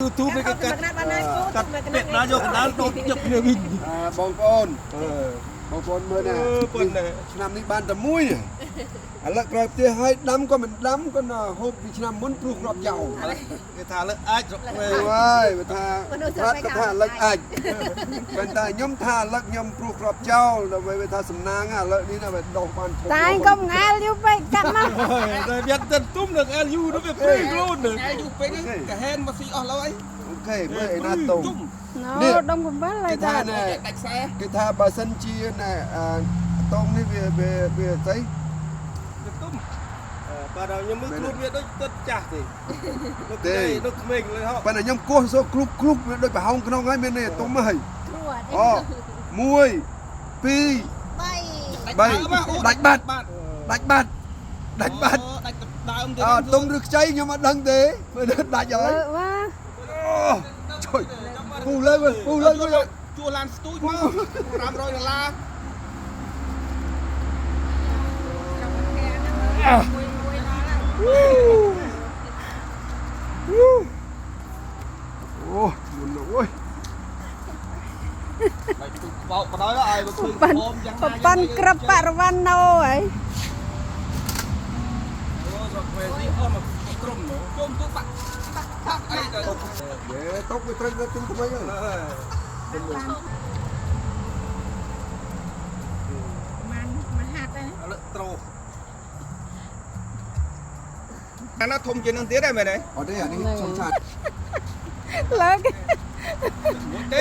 YouTube នេះគេកាត់เป็ดណាយកកណ្ដាលដូតជឹកគ្នាវិញ បងប្អូនបងប្អូនមើលណាឆ្នាំនេះបានតែមួយឥឡូវក្រោយផ្ទះឲ្យដាំក៏មិនដាំក៏ហូបពីឆ្នាំមុនព្រោះគ្រាប់ចោល គេថាលើអាចស្រុកវិញ ហើយបើថាប្រាត់ក៏ថាឥឡូវអាចប៉ុន្តែខ្ញុំថាឥឡូវខ្ញុំព្រោះគ្រាប់ចោលដើម្បីវាថាសំណាងឥឡូវនេះណាវាដុសបានធំ តែកុំងាលយូរពេកកាត់មក តែវាទៅទុំនឹង LU នោះវាព្រៃខ្លួន LU ពេកនេះកាហែនមកស៊ីអស់ឡើយ អូខេមើលឯណាតុំ ណូដុំកំបិលហើយ គេថាណែគេថាបើសិនជាណែតុំនេះវាស្អី ទុំបើដល់ខ្ញុំមើលខ្លួនវាដូចទឹកចាស់ទេដូចក្មេងលើហោ ប៉ុន្តែខ្ញុំគោះសូគ្រប់វាដូចប្រហោងក្នុងហើយមាននេះតុំហើយអូ1 2 3ដាច់បាត់ដើមទៅ តុំឬខ្ចីខ្ញុំអត់ដឹងទេមើលដាច់ហើយ វ៉ា ជួយពូលើជួលឡានស្ទូចមក$500 អូមុនអូយ បាយទុកបោកបដ ơi ឲ្យមកឃើញហមយ៉ាងណា ប៉ាន់ក្របបរវណ្ណោហើយ អូស្រុកវិញនេះអស់មកក្រុមជុំទុកបាក់ថាអីទៅ តុកវាត្រូវទៅទុំថ្មីហ្នឹង មិនហាត់ទេ ឥឡូវត្រូអាណាធំជាងនឹងទៀតដែរមែនទេ អត់ទេអានេះសុំឆាត លើក ទេ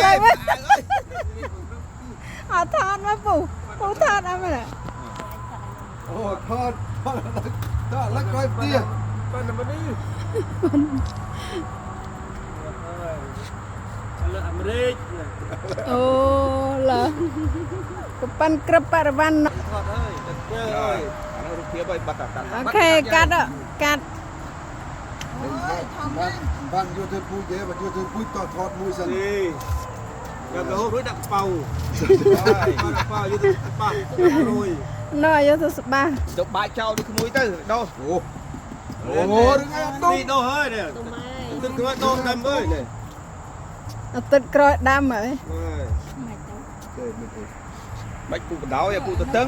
អត់ថតមកពូថតអត់មែន អូថតឡឹកក្រោយផ្ទះ ប៉ុន្តែនេះឥឡូវអាមេរិក អូលើប៉ាន់ក្របបរវណ្ណោ ថតហើយទៅហើយអានោះរូបភាពឲ្យបាត់តា អូខេកាត់បានយកទៅពូជទេបើយកទៅពូជតថតមួយសិន នេះយកទៅហូបរួចដាក់កប៉ៅហើយដាក់កប៉ៅយកទៅប៉ះរួយ ណ៎យកទៅស្បា ទៅបាច់ចោលដូចក្មួយទៅដោះ អូរឿងអីអត់ទុំ នេះដោះហើយនេះទឹកក្រួយដោះដាំអើយនេះ អត់ទឹកក្រោយដាំហើយ បាច់ពូបដោយពូទៅតឹង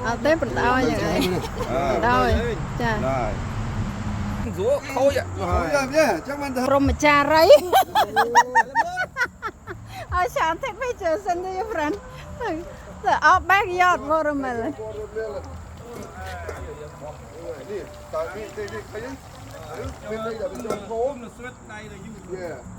អត់ទេបណ្ដោយយ៉ាងនេះបណ្ដោយចា ហើយស្រួលខូច យ៉ាចាំមិនទៅ ព្រមចារីអើឆាន take pictures send to your friend the out backyard watermelon នេះតើនេះឃើញមានន័យថាវាចូលហូម នៅស្វិតដៃទៅយូរ យ៉ា